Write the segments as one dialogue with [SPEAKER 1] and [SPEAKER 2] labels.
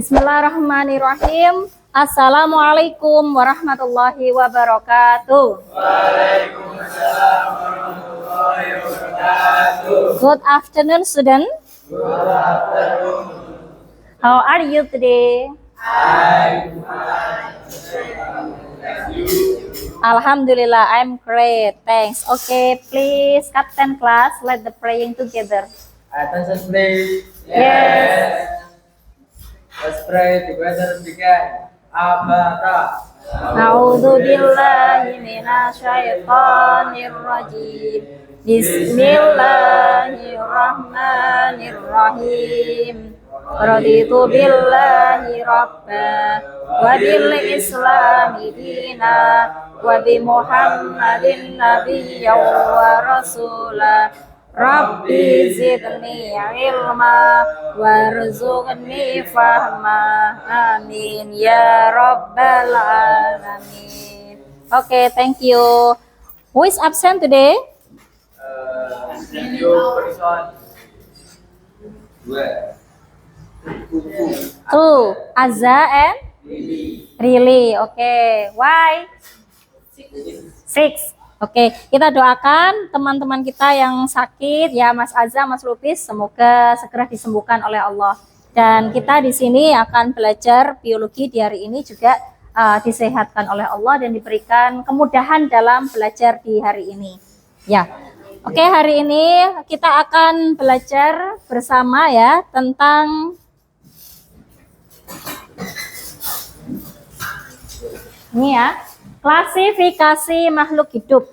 [SPEAKER 1] Bismillahirrahmanirrahim. Assalamualaikum warahmatullahi wabarakatuh.
[SPEAKER 2] Waalaikumsalam warahmatullahi wabarakatuh.
[SPEAKER 1] Good afternoon, student.
[SPEAKER 2] Good afternoon.
[SPEAKER 1] How are you today?
[SPEAKER 2] I'm fine. Thank you.
[SPEAKER 1] Alhamdulillah, I'm great. Thanks. Okay, please, Captain class, let the praying together.
[SPEAKER 2] Attention please.
[SPEAKER 1] Yes.
[SPEAKER 2] Let's pray together began. Abata.
[SPEAKER 1] A'udzu billahi minasyaitonir rajim. Bismillahirrahmanirrahim. Raditu billahi rabba wa bil islami dina wa bi Muhammadin nabiyyan wa rasula. Rabbi zidni ilma warzuqni fahma. Amin ya rabbal alamin. Okay, thank you. Who is absent today?
[SPEAKER 2] Thank you, person.
[SPEAKER 1] Two, Azza and Rili. Okay, why? Six. Oke, kita doakan teman-teman kita yang sakit ya, Mas Azza, Mas Lupis, semoga segera disembuhkan oleh Allah. Dan kita di sini akan belajar biologi di hari ini juga disehatkan oleh Allah dan diberikan kemudahan dalam belajar di hari ini. Ya, oke, hari ini kita akan belajar bersama ya tentang ini ya. Klasifikasi makhluk hidup.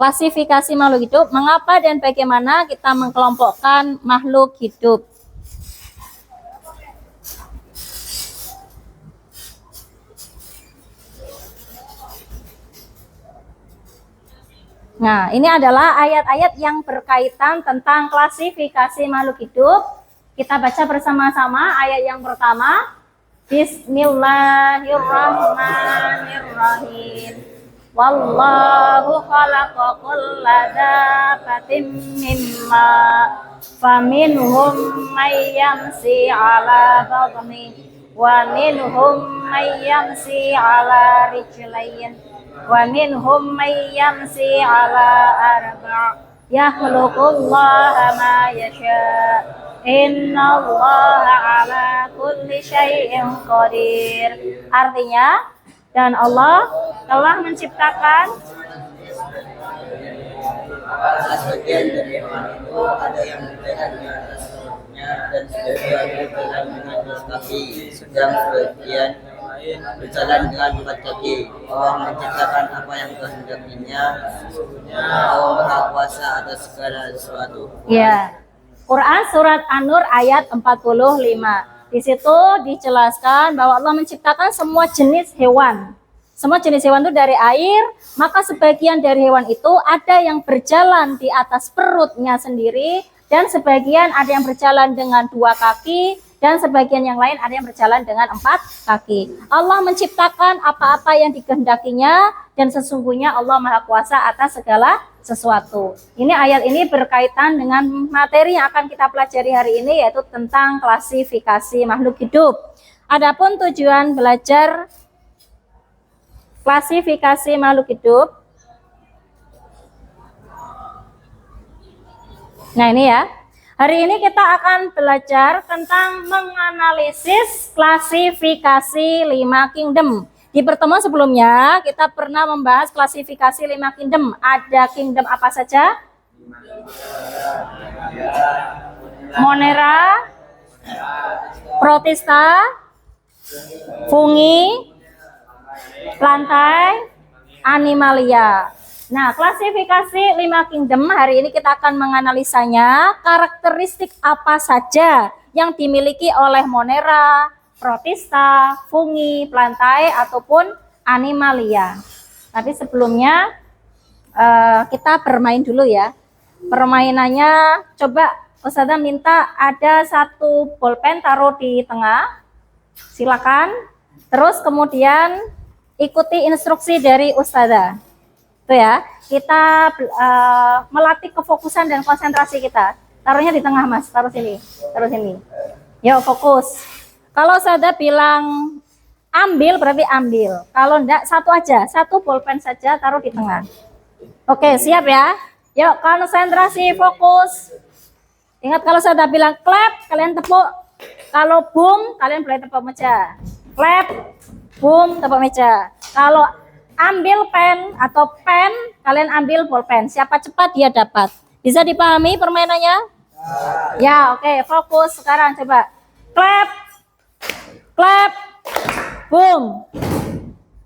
[SPEAKER 1] Klasifikasi makhluk hidup, mengapa dan bagaimana kita mengkelompokkan makhluk hidup. Nah, ini adalah ayat-ayat yang berkaitan tentang klasifikasi makhluk hidup. Kita baca bersama-sama ayat yang pertama. Bismillahirrahmanirrahim. Wallahu khalaqa kulla dabbatin mimma faminhum may yamsi ala batni wa minhum may yamsi ala rijlayn wa minhum may yamsi ala arba' yakhluqullaha ma yasha'. Innallaha ala kulli syai'in qadir. Artinya, dan Allah telah menciptakan
[SPEAKER 3] sebagian dari hewan itu ada yang berjalan di atas perutnya dan sebagian berjalan dengan dua kaki, sedang sebagian berjalan dengan empat kaki. Allah menciptakan apa yang kehendakinya. Allah Maha Kuasa atas segala sesuatu.
[SPEAKER 1] ya. Quran surat An-Nur ayat 45. Di situ dijelaskan bahwa Allah menciptakan semua jenis hewan. Semua jenis hewan itu dari air, maka sebagian dari hewan itu ada yang berjalan di atas perutnya sendiri, dan sebagian ada yang berjalan dengan dua kaki, dan sebagian yang lain ada yang berjalan dengan empat kaki. Allah menciptakan apa-apa yang dikehendakinya, dan sesungguhnya Allah Maha Kuasa atas segala sesuatu. Ini ayat ini berkaitan dengan materi yang akan kita pelajari hari ini, yaitu tentang klasifikasi makhluk hidup. Adapun tujuan belajar klasifikasi makhluk hidup. Nah, ini ya. Hari ini kita akan belajar tentang menganalisis klasifikasi 5 kingdom. Di pertemuan sebelumnya kita pernah membahas klasifikasi 5 kingdom. Ada kingdom apa saja? Monera, Protista, Fungi, Plantae, Animalia. Nah, klasifikasi 5 kingdom hari ini kita akan menganalisanya. Karakteristik apa saja yang dimiliki oleh Monera, Protista, Fungi, Plantae, ataupun Animalia. Tapi sebelumnya kita bermain dulu ya. Permainannya, coba Ustazah minta ada satu bolpen taruh di tengah. Silakan. Terus kemudian ikuti instruksi dari Ustazah. Itu ya. Kita melatih kefokusan dan konsentrasi kita. Taruhnya di tengah, Mas. Taruh sini. Taruh sini. Yuk, fokus. Kalau saya bilang ambil berarti ambil. Kalau enggak satu aja, satu bolpen saja taruh di tengah. Oke, siap ya? Yuk, konsentrasi, fokus. Ingat kalau saya bilang clap, kalian tepuk. Kalau boom, kalian boleh tepuk meja. Clap, boom, tepuk meja. Kalau ambil pen atau pen, kalian ambil bolpen. Siapa cepat dia dapat. Bisa dipahami permainannya? Ya, oke, fokus sekarang coba. Clap, clap, boom,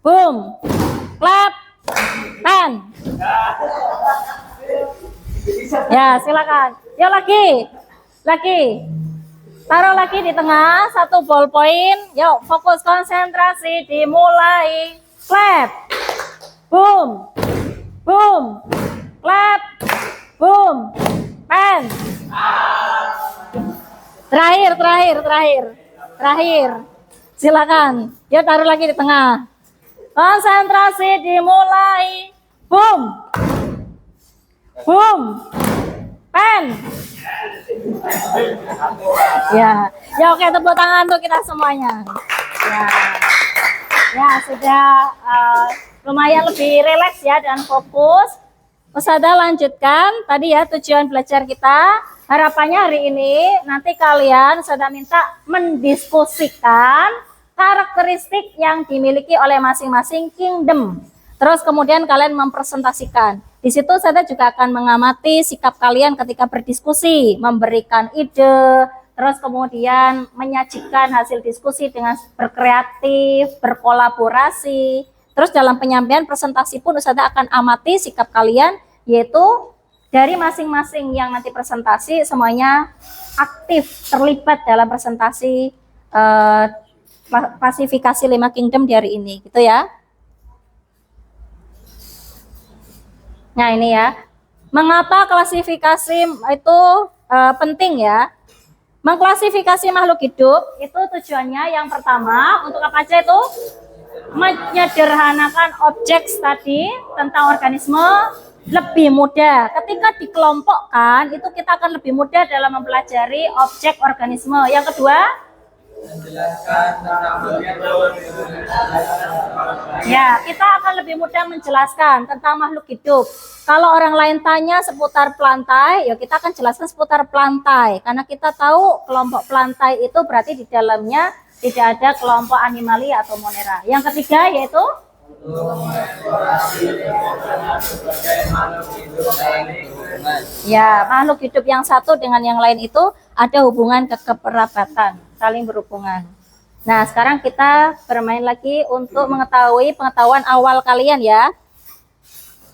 [SPEAKER 1] boom, clap, pen. Ya, silakan. Yuk lagi. Taruh lagi di tengah satu ballpoint. Yuk, fokus konsentrasi dimulai. Clap, boom, boom, clap, boom, pen. Terakhir. Silakan. Yuk taruh lagi di tengah. Konsentrasi dimulai. Boom, boom, pen. Ya, oke, tepuk tangan untuk kita semuanya. Ya sudah lumayan lebih rileks ya dan fokus. Ustazah lanjutkan tadi ya tujuan belajar kita. Harapannya hari ini nanti kalian Ustazah minta mendiskusikan karakteristik yang dimiliki oleh masing-masing kingdom. Terus kemudian kalian mempresentasikan. Di situ saya juga akan mengamati sikap kalian ketika berdiskusi, memberikan ide, terus kemudian menyajikan hasil diskusi dengan berkreatif, berkolaborasi. Terus dalam penyampaian presentasi pun Ustazah akan amati sikap kalian, yaitu dari masing-masing yang nanti presentasi semuanya aktif terlibat dalam presentasi klasifikasi 5 kingdom di hari ini, gitu ya. Nah ini ya, mengapa klasifikasi itu penting ya? Mengklasifikasi makhluk hidup itu tujuannya yang pertama untuk apa aja itu? Menyederhanakan objek tadi tentang organisme lebih mudah. Ketika dikelompokkan itu kita akan lebih mudah dalam mempelajari objek organisme. Yang kedua, ya, kita akan lebih mudah menjelaskan tentang makhluk hidup. Kalau orang lain tanya seputar pelantai, ya kita akan jelaskan seputar pelantai. Karena kita tahu kelompok pelantai itu berarti di dalamnya tidak ada kelompok animalia atau monera. Yang ketiga yaitu ya, makhluk hidup yang satu dengan yang lain itu ada hubungan kekerabatan, saling berhubungan. Nah, sekarang kita bermain lagi untuk mengetahui pengetahuan awal kalian ya.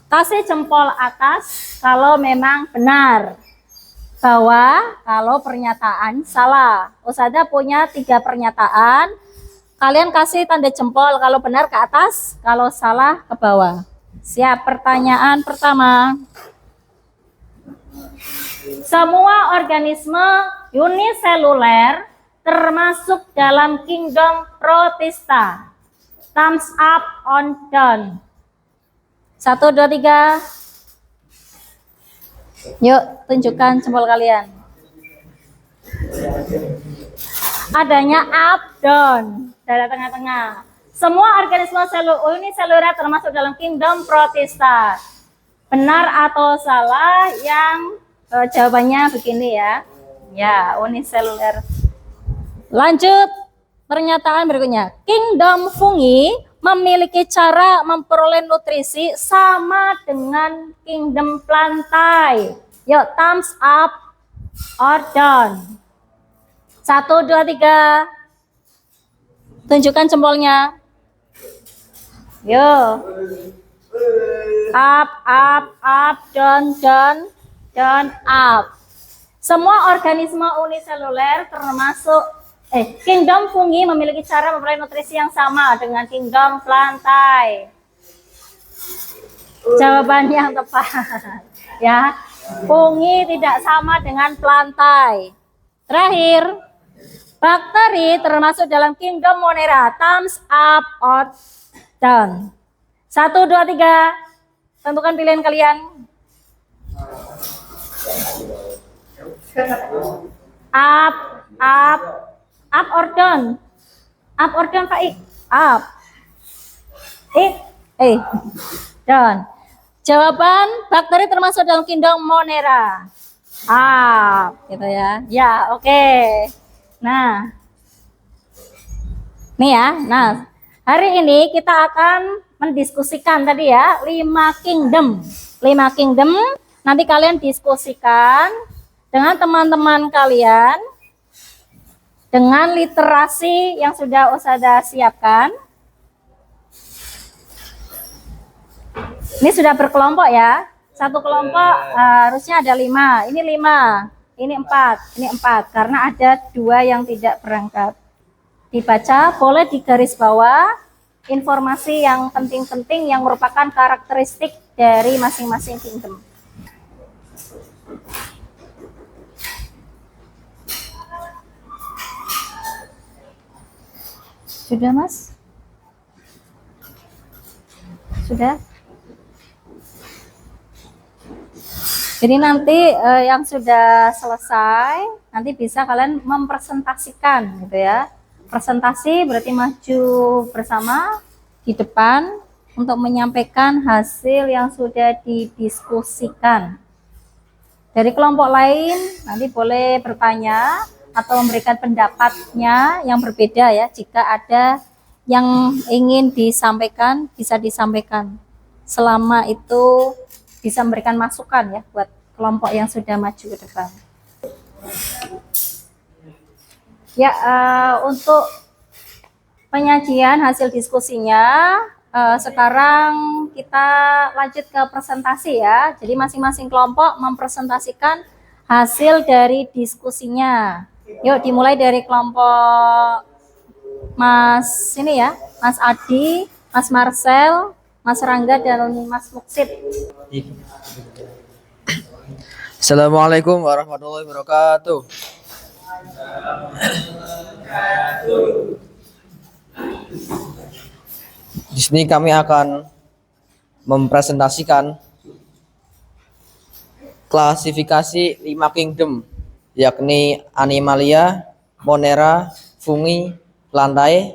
[SPEAKER 1] Kasih jempol atas kalau memang benar. Bawah kalau pernyataan salah. Ustazah punya 3 pernyataan. Kalian kasih tanda jempol kalau benar ke atas, kalau salah ke bawah. Siap, pertanyaan pertama. Semua organisme uniseluler termasuk dalam kingdom Protista. Thumbs up on down. 1, 2, 3. Yuk, tunjukkan jempol kalian. Adanya up, down, dari tengah-tengah. Semua organisme uniseluler termasuk dalam kingdom Protista. Benar atau salah? Yang jawabannya begini ya. Ya, uniseluler. Lanjut, pernyataan berikutnya. Kingdom fungi memiliki cara memperoleh nutrisi sama dengan kingdom plantae. Yuk, thumbs up or down. 1, 2, 3. Tunjukkan jempolnya. Yo. Up, down, up. Semua organisme uniseluler termasuk kingdom fungi memiliki cara memperoleh nutrisi yang sama dengan kingdom plantae. Jawaban yang tepat. Ya, fungi tidak sama dengan plantae. Terakhir, bakteri termasuk dalam kingdom monera. Thumbs up or down. 1, 2, 3. Tentukan pilihan kalian. Up or down. Up or down, Pak Ik? Up. Down. Jawaban bakteri termasuk dalam kingdom Monera. Gitu ya. Ya, oke. Nah, nih ya. Nah, hari ini kita akan mendiskusikan tadi ya 5 kingdom. 5 kingdom. Nanti kalian diskusikan dengan teman-teman kalian dengan literasi yang sudah Ustazah siapkan. Ini sudah berkelompok ya. Satu kelompok harusnya ada 5. Ini 5, ini 4, ini 4. Karena ada 2 yang tidak berangkat. Dibaca, boleh di garis bawah informasi yang penting-penting yang merupakan karakteristik dari masing-masing kingdom. Sudah, Mas? Sudah? Jadi nanti yang sudah selesai, nanti bisa kalian mempresentasikan gitu ya. Presentasi berarti maju bersama di depan untuk menyampaikan hasil yang sudah didiskusikan. Dari kelompok lain nanti boleh bertanya atau memberikan pendapatnya yang berbeda ya. Jika ada yang ingin disampaikan, bisa disampaikan. Selama itu bisa memberikan masukan ya buat kelompok yang sudah maju ke depan. Ya, untuk penyajian hasil diskusinya, sekarang kita lanjut ke presentasi ya. Jadi masing-masing kelompok mempresentasikan hasil dari diskusinya. Yuk dimulai dari kelompok Mas ini ya, Mas Adi, Mas Marcel, Mas Rangga, dan Mas Muksid.
[SPEAKER 2] Assalamualaikum warahmatullahi wabarakatuh. Di sini kami akan mempresentasikan klasifikasi 5 kingdom, yakni Animalia, Monera, Fungi, Plantae,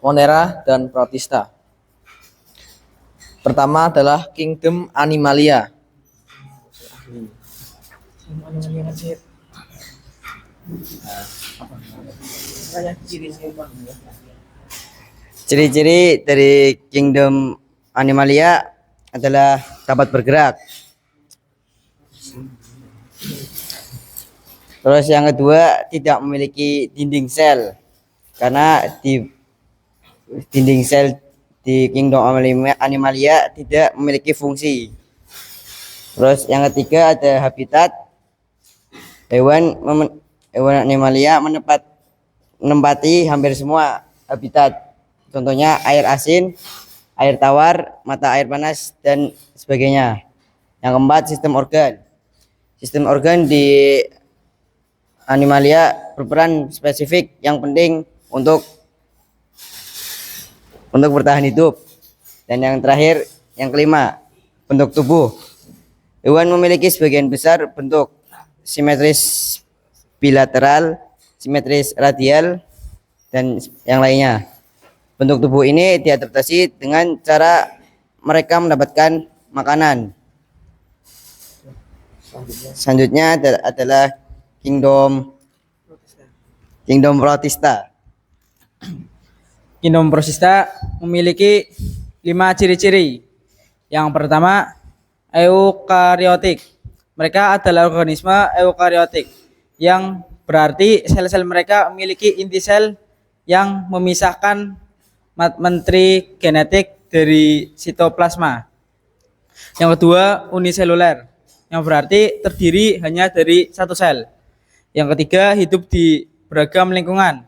[SPEAKER 2] Monera, dan Protista. Pertama adalah kingdom Animalia.
[SPEAKER 3] Ciri-ciri dari kingdom Animalia adalah dapat bergerak. Terus yang kedua, tidak memiliki dinding sel, karena di dinding sel di kingdom Animalia tidak memiliki fungsi. Terus yang ketiga ada habitat. Hewan Animalia menempati hampir semua habitat. Contohnya air asin, air tawar, mata air panas, dan sebagainya. Yang keempat, sistem organ. Sistem organ di Animalia berperan spesifik yang penting untuk bertahan hidup. Dan yang terakhir, yang kelima, bentuk tubuh. Hewan memiliki sebagian besar bentuk simetris bilateral, simetris radial, dan yang lainnya. Bentuk tubuh ini diadaptasi dengan cara mereka mendapatkan makanan. Selanjutnya adalah kingdom Protista.
[SPEAKER 4] Kingdom Protista memiliki 5 ciri-ciri. Yang pertama, eukariotik. Mereka adalah organisme eukariotik, yang berarti sel-sel mereka memiliki inti sel yang memisahkan menteri genetik dari sitoplasma. Yang kedua, uniseluler, yang berarti terdiri hanya dari satu sel. Yang ketiga, hidup di beragam lingkungan.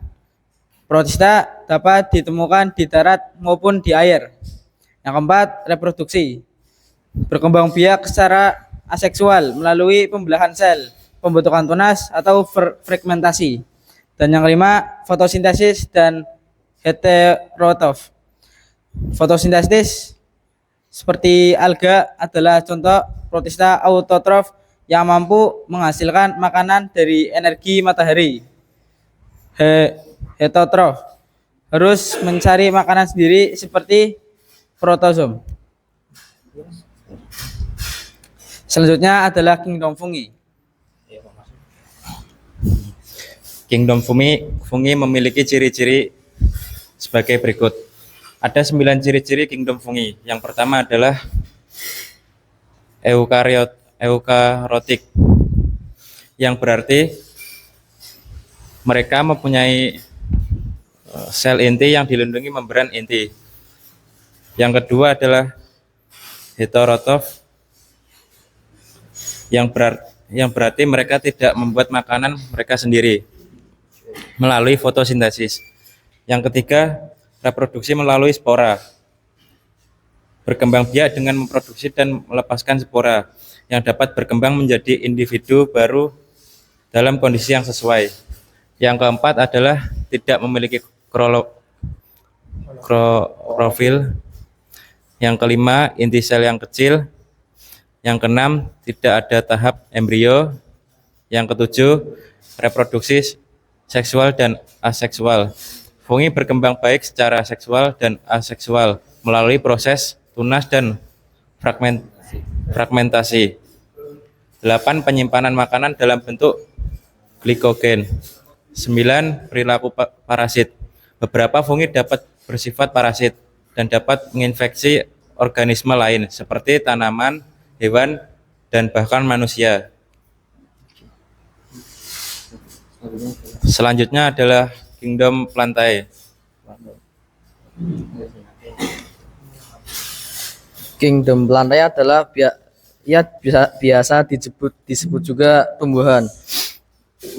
[SPEAKER 4] Protista dapat ditemukan di darat maupun di air. Yang keempat, reproduksi. Berkembang biak secara aseksual melalui pembelahan sel, pembentukan tunas, atau fragmentasi. Dan yang kelima, fotosintesis dan heterotrof. Fotosintesis seperti alga adalah contoh protista autotrof yang mampu menghasilkan makanan dari energi matahari. Heterotrof harus mencari makanan sendiri seperti protozoom. Selanjutnya adalah kingdom fungi.
[SPEAKER 5] Kingdom fungi memiliki ciri-ciri sebagai berikut. Ada 9 ciri-ciri kingdom fungi. Yang pertama adalah eukariotik, yang berarti mereka mempunyai sel inti yang dilindungi membran inti. Yang kedua adalah heterotrof, yang berarti mereka tidak membuat makanan mereka sendiri melalui fotosintesis. Yang ketiga, reproduksi melalui spora, berkembang biak dengan memproduksi dan melepaskan spora yang dapat berkembang menjadi individu baru dalam kondisi yang sesuai. Yang keempat adalah tidak memiliki klorofil. Yang kelima, inti sel yang kecil. Yang keenam, tidak ada tahap embrio. Yang ketujuh, reproduksi seksual dan aseksual. Fungi berkembang baik secara seksual dan aseksual melalui proses tunas dan fragmentasi. 8. Penyimpanan makanan dalam bentuk glikogen. 9. Perilaku parasit. Beberapa fungi dapat bersifat parasit dan dapat menginfeksi organisme lain seperti tanaman, hewan, dan bahkan manusia. Selanjutnya adalah kingdom Plantae.
[SPEAKER 2] Kingdom Plantae adalah biasa disebut juga tumbuhan.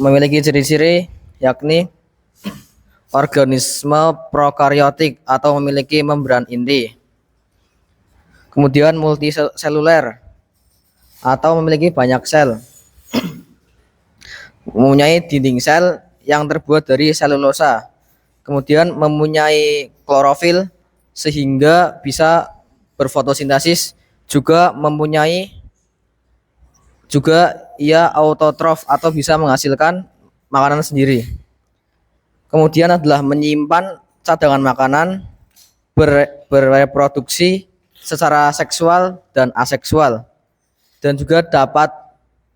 [SPEAKER 2] Memiliki ciri-ciri yakni organisme prokariotik atau memiliki membran inti. Kemudian multiseluler atau memiliki banyak sel. Mempunyai dinding sel yang terbuat dari selulosa. Kemudian mempunyai klorofil sehingga bisa berfotosintesis, juga ia autotrof atau bisa menghasilkan makanan sendiri. Kemudian adalah menyimpan cadangan makanan, bereproduksi secara seksual dan aseksual, dan juga dapat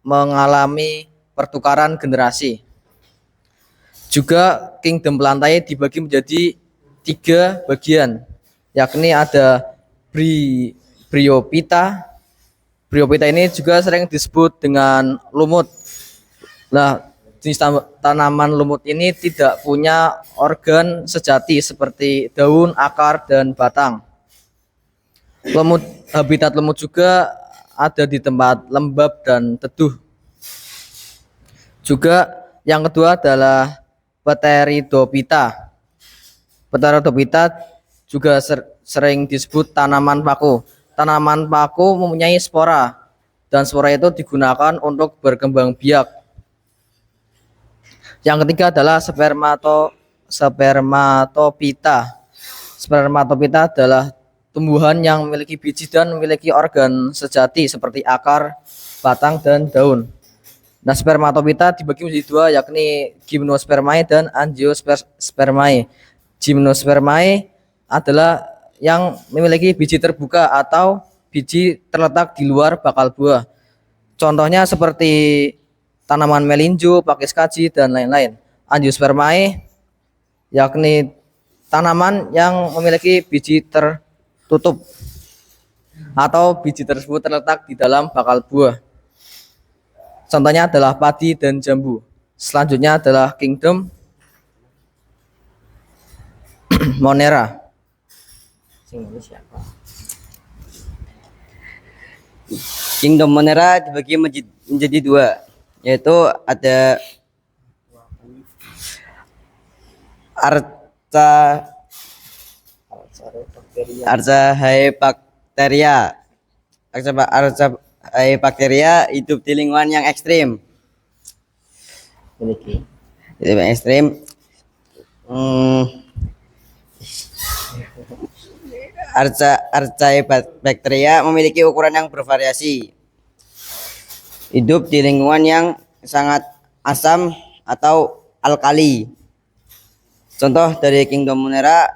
[SPEAKER 2] mengalami pertukaran generasi. Juga kingdom Plantae dibagi menjadi 3 bagian, yakni ada Bryophyta. Bryophyta ini juga sering disebut dengan lumut. Nah, jenis tanaman lumut ini tidak punya organ sejati seperti daun, akar, dan batang. Habitat lumut juga ada di tempat lembab dan teduh. Juga yang kedua adalah Pteridophyta. Pteridophyta juga sering disebut tanaman paku. Tanaman paku mempunyai spora, dan spora itu digunakan untuk berkembang biak. Yang ketiga adalah spermatophyta. Spermatophyta adalah tumbuhan yang memiliki biji dan memiliki organ sejati seperti akar, batang, dan daun. Nah, spermatophyta dibagi menjadi 2, yakni Gymnospermae dan Angiospermae. Gymnospermae adalah yang memiliki biji terbuka atau biji terletak di luar bakal buah. Contohnya seperti tanaman melinjo, pakis kaji, dan lain-lain. Angiospermae yakni tanaman yang memiliki biji tertutup atau biji tersebut terletak di dalam bakal buah. Contohnya adalah padi dan jambu. Selanjutnya adalah kingdom Monera.
[SPEAKER 3] Kingdom Monera dibagi menjadi 2, yaitu ada Archaebacteria. Archaebacteria hidup di lingkungan yang ekstrim. Archaebacteria memiliki ukuran yang bervariasi. Hidup di lingkungan yang sangat asam atau alkali. Contoh dari Kingdom Monera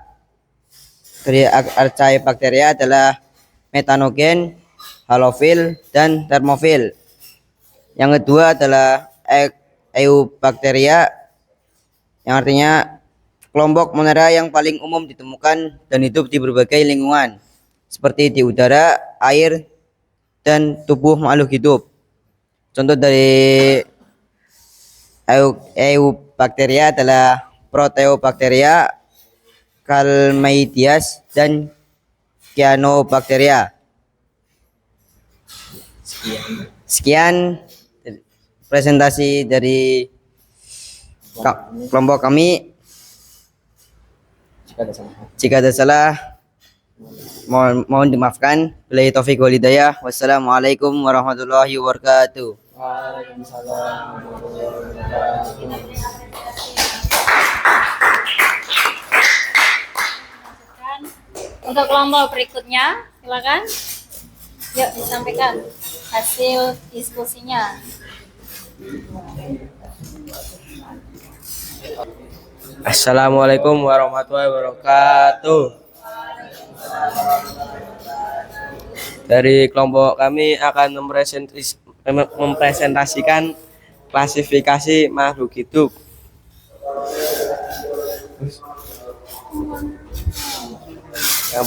[SPEAKER 3] dari Archaebacteria adalah metanogen, halofil, dan termofil. Yang kedua adalah Eubacteria, yang artinya kelompok Monera yang paling umum ditemukan dan hidup di berbagai lingkungan, seperti di udara, air, dan tubuh makhluk hidup. Contoh dari Eubacteria adalah Proteobacteria, Calmaidias, dan Cyanobacteria. Sekian presentasi dari kelompok kami. Jika ada salah, mohon dimaafkan. Billahi taufiq wal hidayah. Wassalamualaikum warahmatullahi wabarakatuh.
[SPEAKER 1] Untuk kelompok berikutnya, silakan. Yuk disampaikan hasil diskusinya.
[SPEAKER 6] Assalamualaikum warahmatullahi wabarakatuh. Dari kelompok kami akan mempresentasikan klasifikasi makhluk hidup. Yang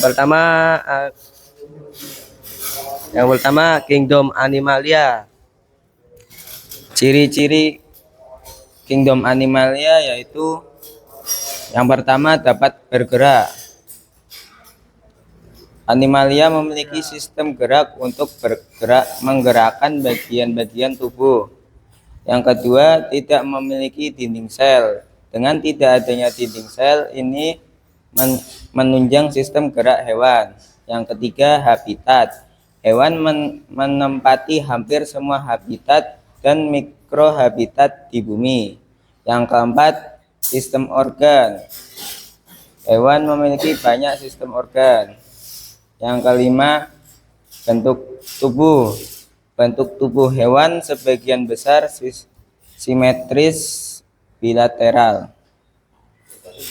[SPEAKER 6] pertama Kingdom Animalia. Ciri-ciri Kingdom Animalia yaitu yang pertama dapat bergerak. Animalia memiliki sistem gerak untuk menggerakkan bagian-bagian tubuh. Yang kedua, tidak memiliki dinding sel. Dengan tidak adanya dinding sel, ini menunjang sistem gerak hewan. Yang ketiga, habitat. Hewan menempati hampir semua habitat dan mikrohabitat di bumi. Yang keempat, sistem organ. Hewan memiliki banyak sistem organ. Yang kelima, bentuk tubuh. Bentuk tubuh hewan sebagian besar simetris bilateral.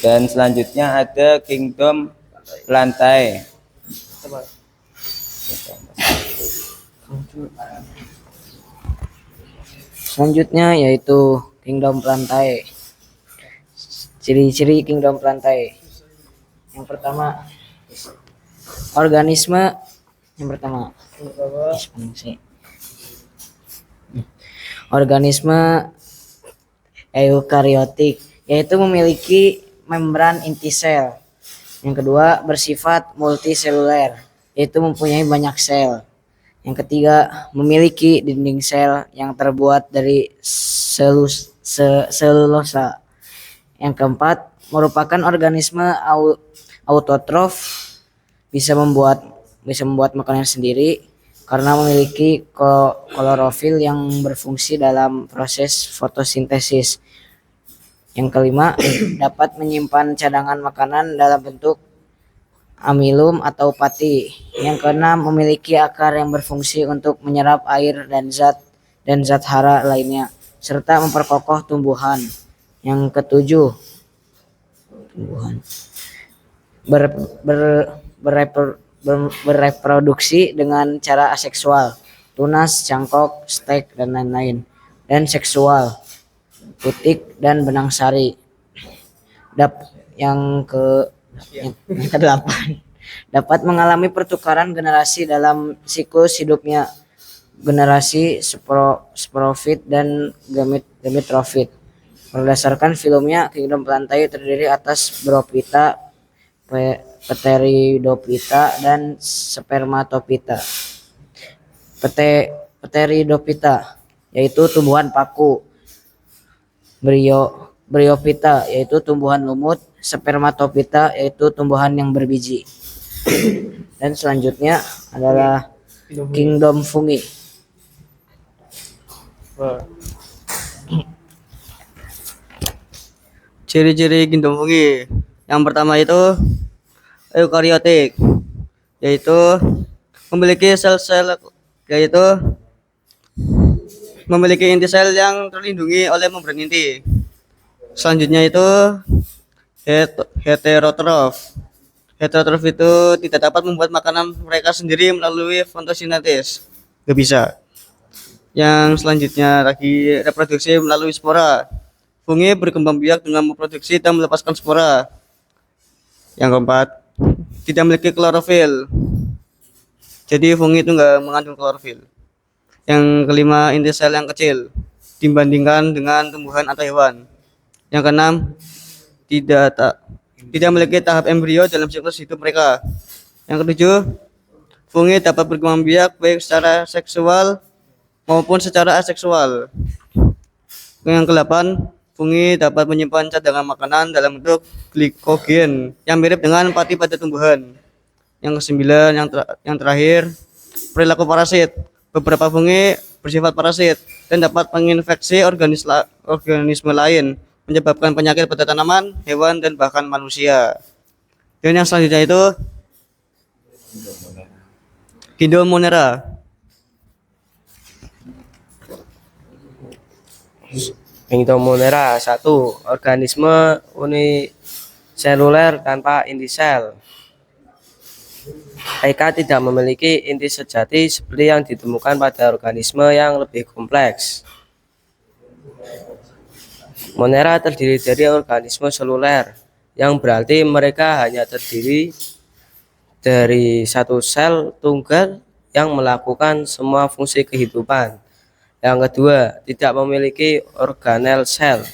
[SPEAKER 6] Dan selanjutnya ada Kingdom Plantae.
[SPEAKER 2] Selanjutnya yaitu Kingdom Plantae. Ciri-ciri Kingdom Plantae. Yang pertama, organisme. Organisme eukariotik, yaitu memiliki membran inti sel. Yang kedua, bersifat multiseluler, yaitu mempunyai banyak sel. Yang ketiga, memiliki dinding sel yang terbuat dari selulosa. Yang keempat, merupakan organisme autotrof, bisa membuat makanan sendiri karena memiliki klorofil yang berfungsi dalam proses fotosintesis. Yang kelima, dapat menyimpan cadangan makanan dalam bentuk amilum atau pati. Yang keenam, memiliki akar yang berfungsi untuk menyerap air dan zat hara lainnya serta memperkokoh tumbuhan. Yang ketujuh, bereproduksi dengan cara aseksual, tunas, cangkok, stek, dan lain-lain. Dan seksual, putik dan benang sari. Yang kedelapan, dapat mengalami pertukaran generasi dalam siklus hidupnya, generasi sporofit dan gametrofit. Berdasarkan filmnya, Kingdom Plantae terdiri atas Brophyta, Pteridophyta, dan Spermatophyta. Pteridophyta yaitu tumbuhan paku, Bryophyta yaitu tumbuhan lumut, Spermatophyta yaitu tumbuhan yang berbiji. Dan selanjutnya adalah Kingdom Fungi.
[SPEAKER 3] Ciri-ciri Kingdom Fungi. Yang pertama itu eukariotik, yaitu memiliki sel-sel, yaitu memiliki inti sel yang terlindungi oleh membran inti. Selanjutnya itu
[SPEAKER 7] Heterotrof. Heterotrof itu tidak dapat membuat makanan mereka sendiri melalui fotosintesis. Gak bisa. Yang selanjutnya lagi reproduksi melalui spora. Fungi berkembang biak dengan memproduksi dan melepaskan spora. Yang keempat, tidak memiliki klorofil. Jadi fungi itu nggak mengandung klorofil. Yang kelima, inti sel yang kecil dibandingkan dengan tumbuhan atau hewan. Yang keenam, tidak memiliki tahap embrio dalam siklus hidup mereka. Yang ketujuh, fungi dapat berkembang biak baik secara seksual maupun secara aseksual. Yang kedelapan, fungi dapat menyimpan cadangan makanan dalam bentuk glikogen yang mirip dengan pati pada tumbuhan. Yang kesembilan, yang terakhir, perilaku parasit. Beberapa fungi bersifat parasit dan dapat menginfeksi organisme lain, menyebabkan penyakit pada tanaman, hewan, dan bahkan manusia. Dan yang selanjutnya itu Gindomonera.
[SPEAKER 8] Gindomonera 1. Organisme uniseluler tanpa inti sel. Mereka tidak memiliki inti sejati seperti yang ditemukan pada organisme yang lebih kompleks. Monera terdiri dari organisme seluler, yang berarti mereka hanya terdiri dari satu sel tunggal yang melakukan semua fungsi kehidupan. Yang kedua, tidak memiliki organel sel.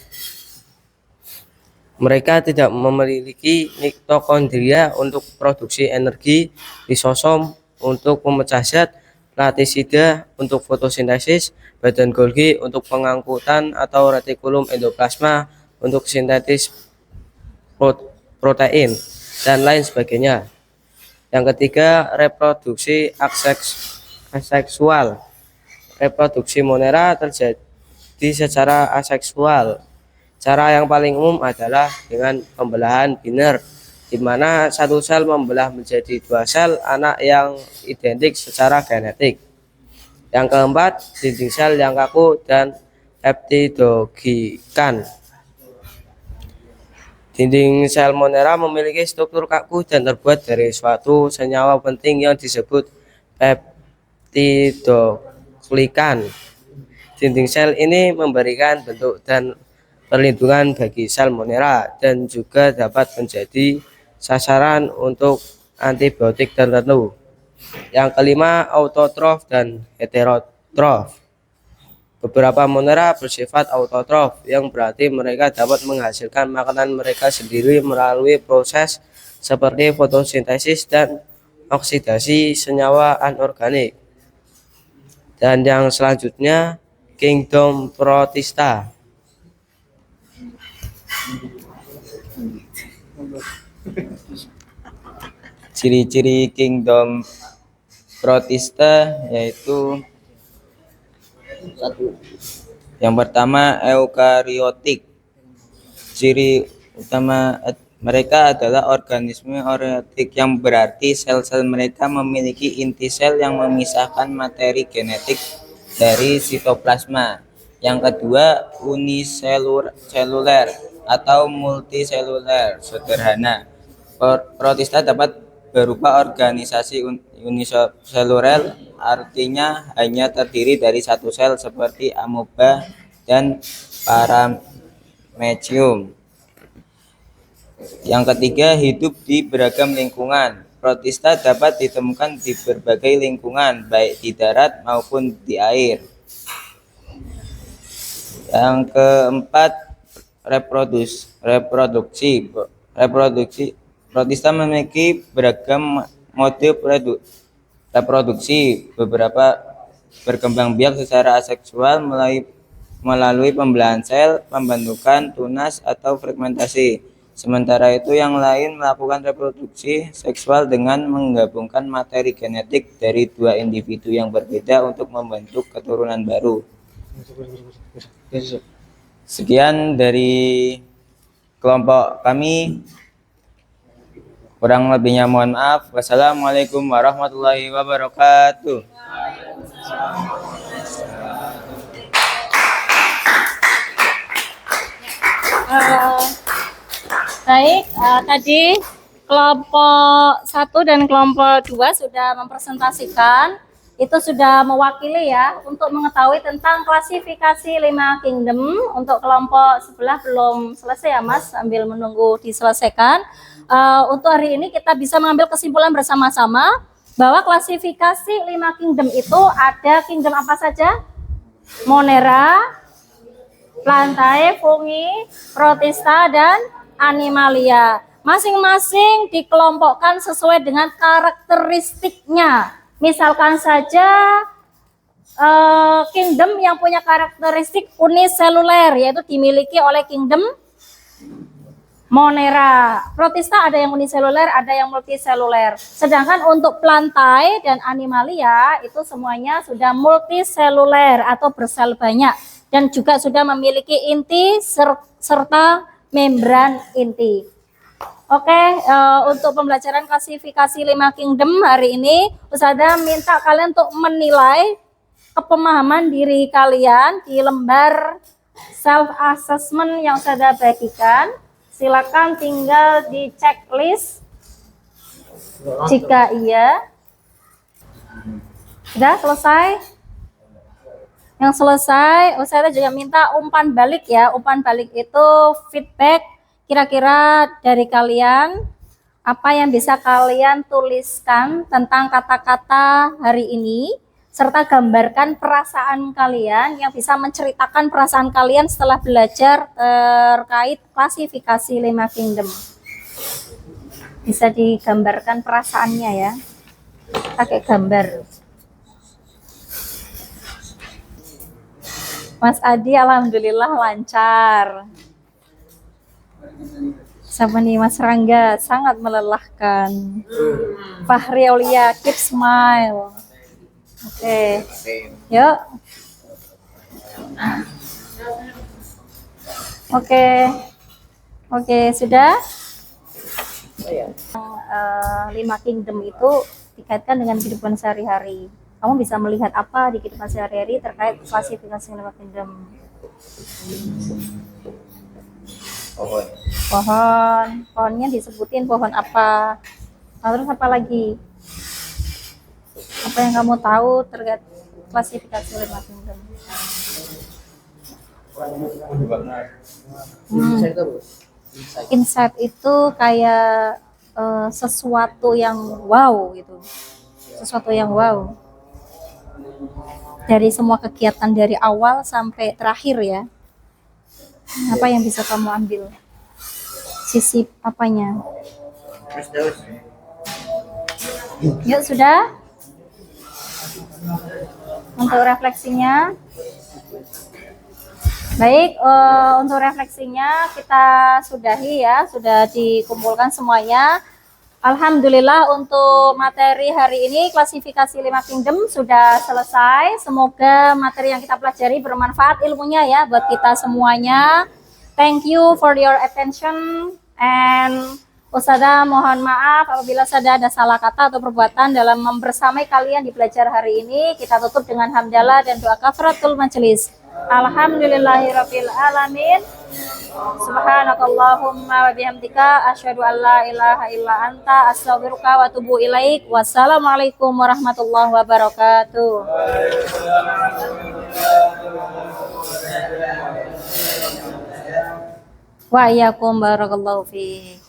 [SPEAKER 8] Mereka tidak memiliki mitokondria untuk produksi energi, lisosom untuk memecah zat, platisida untuk fotosintesis, badan Golgi untuk pengangkutan, atau retikulum endoplasma untuk sintetis protein, dan lain sebagainya. Yang ketiga, reproduksi aseksual. Reproduksi monera terjadi secara aseksual. Cara yang paling umum adalah dengan pembelahan biner, di mana satu sel membelah menjadi dua sel anak yang identik secara genetik. Yang keempat, dinding sel yang kaku dan peptidogikan. Dinding sel monera memiliki struktur kaku dan terbuat dari suatu senyawa penting yang disebut peptidoglikan. Dinding sel ini memberikan bentuk dan perlindungan bagi sel monera dan juga dapat menjadi sasaran untuk antibiotik tertentu. Yang kelima, autotrof dan heterotrof. Beberapa monera bersifat autotrof, yang berarti mereka dapat menghasilkan makanan mereka sendiri melalui proses seperti fotosintesis dan oksidasi senyawa anorganik. Dan yang selanjutnya, kingdom Protista.
[SPEAKER 6] Ciri-ciri kingdom Protista yaitu yang pertama, eukariotik. Ciri utama mereka adalah organisme eukariotik, yang berarti sel-sel mereka memiliki inti sel yang memisahkan materi genetik dari sitoplasma. Yang kedua, uniseluler atau multiseluler sederhana. Protista dapat berupa organisasi uniseluler, artinya hanya terdiri dari satu sel seperti amoeba dan paramecium. Yang ketiga, hidup di beragam lingkungan. Protista dapat ditemukan di berbagai lingkungan, baik di darat maupun di air. Yang keempat, reproduksi. Protista memiliki beragam mode reproduksi. Beberapa berkembang biak secara aseksual melalui pembelahan sel, pembentukan tunas, atau fragmentasi. Sementara itu yang lain melakukan reproduksi seksual dengan menggabungkan materi genetik dari dua individu yang berbeda untuk membentuk keturunan baru. Sekian dari kelompok kami. Kurang lebihnya mohon maaf. Wassalamualaikum warahmatullahi wabarakatuh.
[SPEAKER 1] Baik, tadi kelompok 1 dan kelompok 2 sudah mempresentasikan, itu sudah mewakili ya untuk mengetahui tentang klasifikasi 5 kingdom. Untuk kelompok sebelah belum selesai ya Mas, sambil menunggu diselesaikan. Untuk hari ini kita bisa mengambil kesimpulan bersama-sama bahwa klasifikasi 5 kingdom itu ada kingdom apa saja? Monera, Plantae, Fungi, Protista, dan Animalia. Masing-masing dikelompokkan sesuai dengan karakteristiknya. Misalkan saja kingdom yang punya karakteristik uniseluler, yaitu dimiliki oleh kingdom Monera. Protista ada yang uniseluler, ada yang multiseluler. Sedangkan untuk Plantae dan Animalia itu semuanya sudah multiseluler atau bersel banyak dan juga sudah memiliki inti serta membran inti. Oke, untuk pembelajaran klasifikasi 5 kingdom hari ini, Ustazah minta kalian untuk menilai kepemahaman diri kalian di lembar self assessment yang Ustazah bagikan. Silakan tinggal di checklist jika iya. Sudah selesai? Yang selesai, Ustazah juga minta umpan balik ya. Umpan balik itu feedback kira-kira dari kalian, apa yang bisa kalian tuliskan tentang kata-kata hari ini, serta gambarkan perasaan kalian yang bisa menceritakan perasaan kalian setelah belajar terkait klasifikasi 5 kingdom. Bisa digambarkan perasaannya ya, pakai gambar. Mas Adi alhamdulillah lancar. Sama nih Mas Rangga, sangat melelahkan. Fahri Aulia, keep smile. Oke, yuk. Oke, sudah. 5 kingdom itu dikaitkan dengan kehidupan sehari-hari. Kamu bisa melihat apa di kehidupan sehari-hari terkait klasifikasi 5 kingdom? Pohonnya disebutin pohon apa? Terus apa lagi? Apa yang kamu tahu terkait klasifikasi 5 kingdom? Insight itu kayak sesuatu yang wow gitu, sesuatu yang wow dari semua kegiatan dari awal sampai terakhir ya. Apa yang bisa kamu ambil? Sisi apanya? Yuk, sudah? Untuk refleksinya. Baik, untuk refleksinya kita sudahi ya, sudah dikumpulkan semuanya. Alhamdulillah untuk materi hari ini klasifikasi 5 kingdom sudah selesai. Semoga materi yang kita pelajari bermanfaat ilmunya ya buat kita semuanya. Thank you for your attention, and Ustazah mohon maaf apabila ada salah kata atau perbuatan dalam membersamai kalian di belajar hari ini. Kita tutup dengan hamdalah dan doa kafaratul majelis. Alhamdulillahirabbil alamin. Subhanakallahumma wa bihamdika asyhadu an la ilaha illa anta astaghfiruka wa atubu ilaik. Wassalamualaikum warahmatullahi wabarakatuh. Wa iyyakum barakallahu fiik.